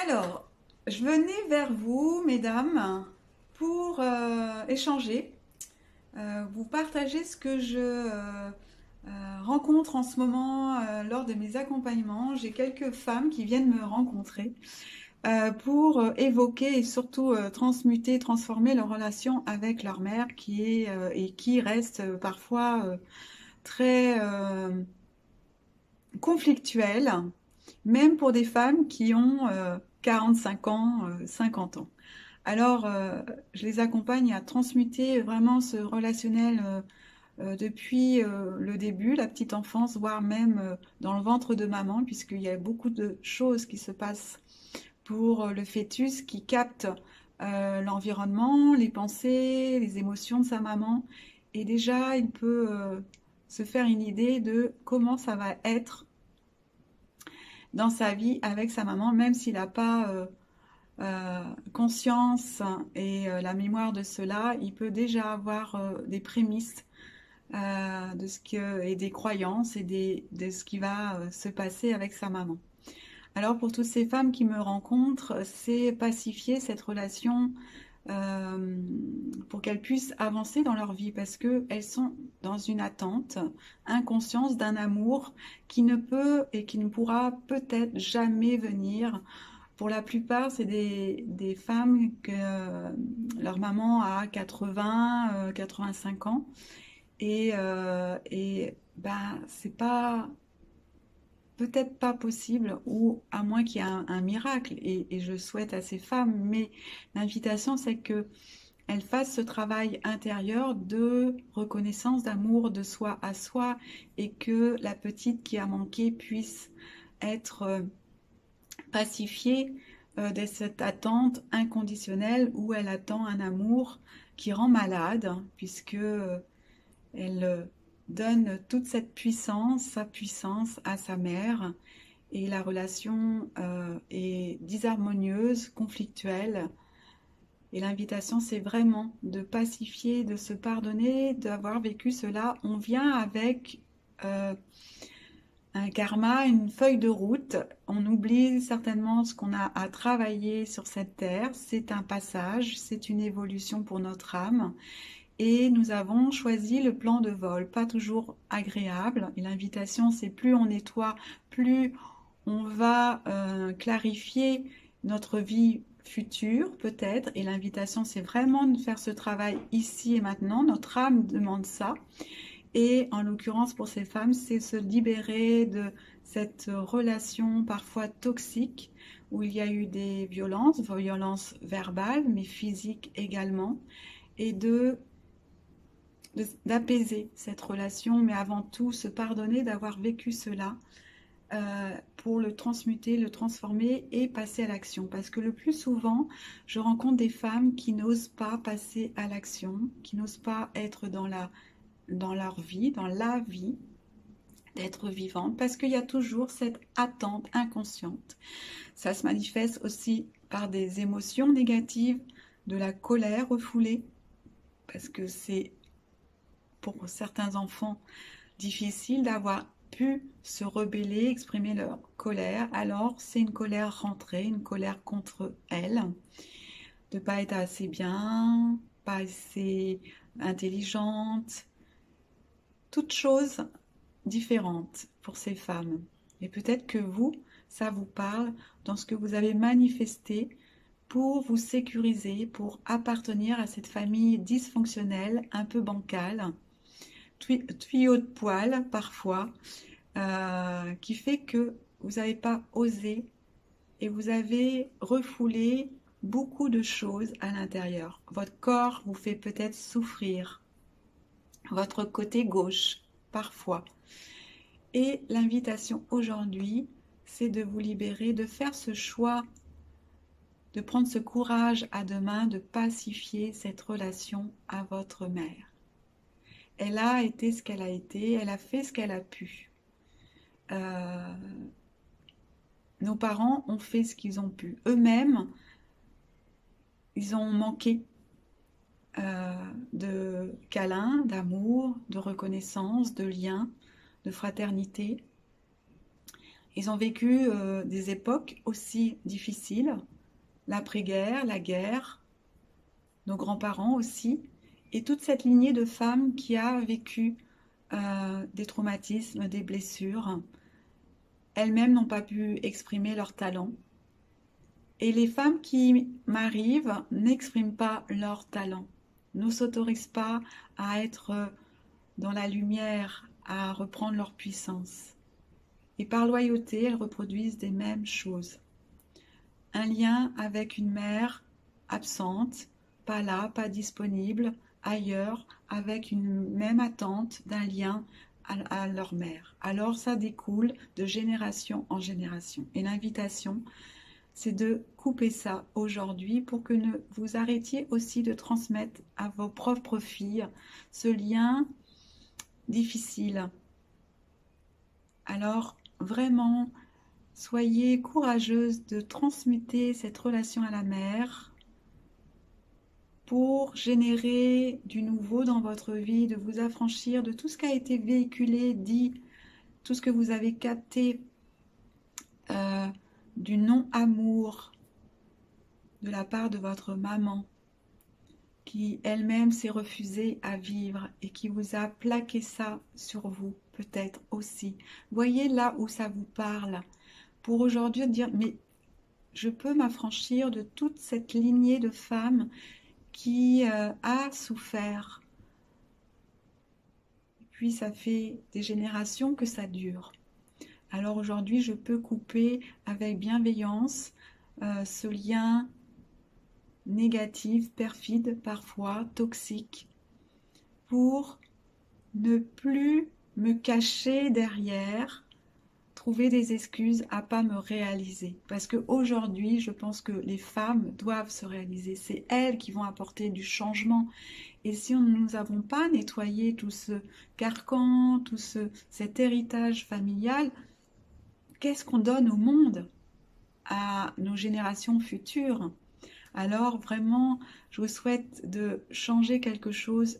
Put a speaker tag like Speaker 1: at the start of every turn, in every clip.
Speaker 1: Alors, je venais vers vous, mesdames, pour échanger, vous partager ce que je rencontre en ce moment lors de mes accompagnements. J'ai quelques femmes qui viennent me rencontrer pour évoquer et surtout transmuter, transformer leur relation avec leur mère et qui reste parfois très conflictuelle, même pour des femmes qui ont 45 ans, 50 ans. Alors, je les accompagne à transmuter vraiment ce relationnel depuis le début, la petite enfance, voire même dans le ventre de maman, puisqu'il y a beaucoup de choses qui se passent pour le fœtus qui capte l'environnement, les pensées, les émotions de sa maman. Et déjà, il peut se faire une idée de comment ça va être dans sa vie avec sa maman, même s'il n'a pas conscience et la mémoire de cela, il peut déjà avoir des prémices de et des croyances et de ce qui va se passer avec sa maman. Alors pour toutes ces femmes qui me rencontrent, c'est pacifier cette relation euh, pour qu'elles puissent avancer dans leur vie parce qu'elles sont dans une attente inconsciente d'un amour qui ne peut et qui ne pourra peut-être jamais venir. Pour la plupart, c'est des femmes que leur maman a 80, 85 ans et ben, c'est pas peut-être pas possible ou à moins qu'il y ait un miracle et je souhaite à ces femmes, mais l'invitation c'est que elles fassent ce travail intérieur de reconnaissance, d'amour de soi à soi et que la petite qui a manqué puisse être pacifiée de cette attente inconditionnelle où elle attend un amour qui rend malade, puisque elle donne toute cette puissance, sa puissance à sa mère, et la relation est disharmonieuse, conflictuelle. Et l'invitation, c'est vraiment de pacifier, de se pardonner, d'avoir vécu cela. On vient avec euh, un karma, une feuille de route. On oublie certainement ce qu'on a à travailler sur cette terre. C'est un passage, c'est une évolution pour notre âme. Et nous avons choisi le plan de vol, pas toujours agréable. Et l'invitation, c'est plus on nettoie, plus on va clarifier notre vie future, peut-être. Et l'invitation, c'est vraiment de faire ce travail ici et maintenant. Notre âme demande ça. Et en l'occurrence, pour ces femmes, c'est se libérer de cette relation parfois toxique où il y a eu des violences, violences verbales, mais physiques également, et d'apaiser cette relation, mais avant tout se pardonner d'avoir vécu cela pour le transmuter, le transformer et passer à l'action. Parce que le plus souvent, je rencontre des femmes qui n'osent pas passer à l'action, qui n'osent pas être dans leur vie, dans la vie, d'être vivante, parce qu'il y a toujours cette attente inconsciente. Ça se manifeste aussi par des émotions négatives, de la colère refoulée, parce que c'est pour certains enfants difficile d'avoir pu se rebeller, exprimer leur colère. Alors c'est une colère rentrée, une colère contre elle, de ne pas être assez bien, pas assez intelligente, toutes choses différentes pour ces femmes. Et peut-être que vous, ça vous parle dans ce que vous avez manifesté pour vous sécuriser, pour appartenir à cette famille dysfonctionnelle, un peu bancale, tuyau de poil parfois, qui fait que vous n'avez pas osé et vous avez refoulé beaucoup de choses à l'intérieur. Votre corps vous fait peut-être souffrir, votre côté gauche parfois. Et l'invitation aujourd'hui, c'est de vous libérer, de faire ce choix, de prendre ce courage à deux mains, de pacifier cette relation à votre mère. Elle a été ce qu'elle a été, elle a fait ce qu'elle a pu. Euh, nos parents ont fait ce qu'ils ont pu. Eux-mêmes, ils ont manqué de câlins, d'amour, de reconnaissance, de liens, de fraternité. Ils ont vécu des époques aussi difficiles, l'après-guerre, la guerre, nos grands-parents aussi, et toute cette lignée de femmes qui a vécu des traumatismes, des blessures. Elles-mêmes n'ont pas pu exprimer leur talent. Et les femmes qui m'arrivent n'expriment pas leur talent, ne s'autorisent pas à être dans la lumière, à reprendre leur puissance. Et par loyauté, elles reproduisent des mêmes choses. Un lien avec une mère absente, pas là, pas disponible, ailleurs, avec une même attente d'un lien à leur mère. Alors ça découle de génération en génération. Et l'invitation, c'est de couper ça aujourd'hui pour que vous arrêtiez aussi de transmettre à vos propres filles ce lien difficile. Alors vraiment, soyez courageuse de transmuter cette relation à la mère pour générer du nouveau dans votre vie, de vous affranchir de tout ce qui a été véhiculé, dit, tout ce que vous avez capté euh, du non-amour de la part de votre maman, qui elle-même s'est refusée à vivre et qui vous a plaqué ça sur vous, peut-être aussi. Voyez là où ça vous parle, pour aujourd'hui dire, mais je peux m'affranchir de toute cette lignée de femmes qui a souffert. Et puis ça fait des générations que ça dure. Alors aujourd'hui, je peux couper avec bienveillance ce lien négatif, perfide, parfois toxique, pour ne plus me cacher derrière, trouver des excuses à pas me réaliser. Parce qu'aujourd'hui, je pense que les femmes doivent se réaliser. C'est elles qui vont apporter du changement. Et si nous n'avons pas nettoyé tout ce carcan, cet héritage familial, qu'est-ce qu'on donne au monde, à nos générations futures? Alors vraiment, je vous souhaite de changer quelque chose,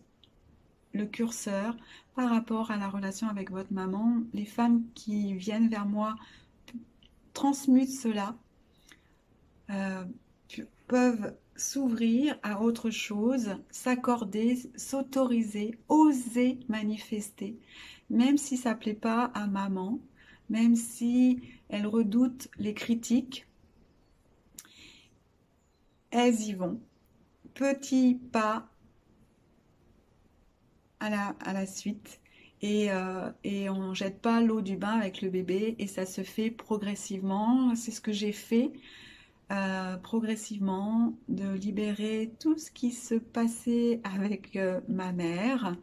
Speaker 1: le curseur, par rapport à la relation avec votre maman. Les femmes qui viennent vers moi transmutent cela, euh, peuvent s'ouvrir à autre chose, s'accorder, s'autoriser, oser manifester, même si ça ne plaît pas à maman, même si elle redoute les critiques, elles y vont. Petit pas à la suite. Et on ne jette pas l'eau du bain avec le bébé et ça se fait progressivement. C'est ce que j'ai fait progressivement, de libérer tout ce qui se passait avec ma mère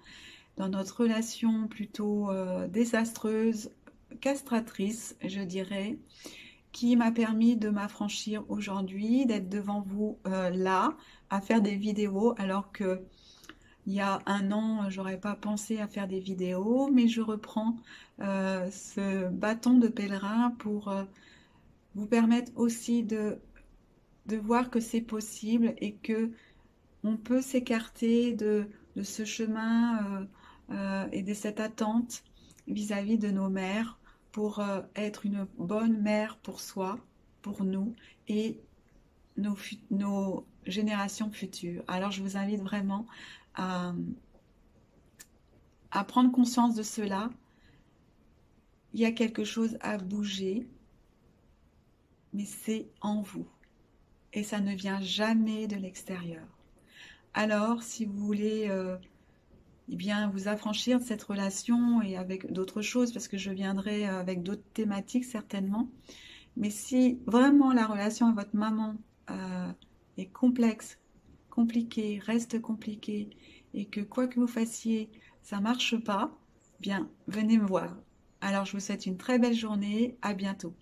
Speaker 1: dans notre relation plutôt désastreuse, castratrice, je dirais, qui m'a permis de m'affranchir aujourd'hui, d'être devant vous là, à faire des vidéos alors que il y a un an, j'aurais pas pensé à faire des vidéos, mais je reprends ce bâton de pèlerin pour vous permettre aussi de voir que c'est possible et que on peut s'écarter de ce chemin et de cette attente vis-à-vis de nos mères pour être une bonne mère pour soi, pour nous et nos générations futures. Alors je vous invite vraiment à, à prendre conscience de cela. Il y a quelque chose à bouger, mais c'est en vous. Et ça ne vient jamais de l'extérieur. Alors, si vous voulez eh bien, vous affranchir de cette relation et avec d'autres choses, parce que je viendrai avec d'autres thématiques certainement, mais si vraiment la relation à votre maman est complexe, compliquée, reste compliquée, et que quoi que vous fassiez, ça marche pas, bien, venez me voir. Alors, je vous souhaite une très belle journée, à bientôt.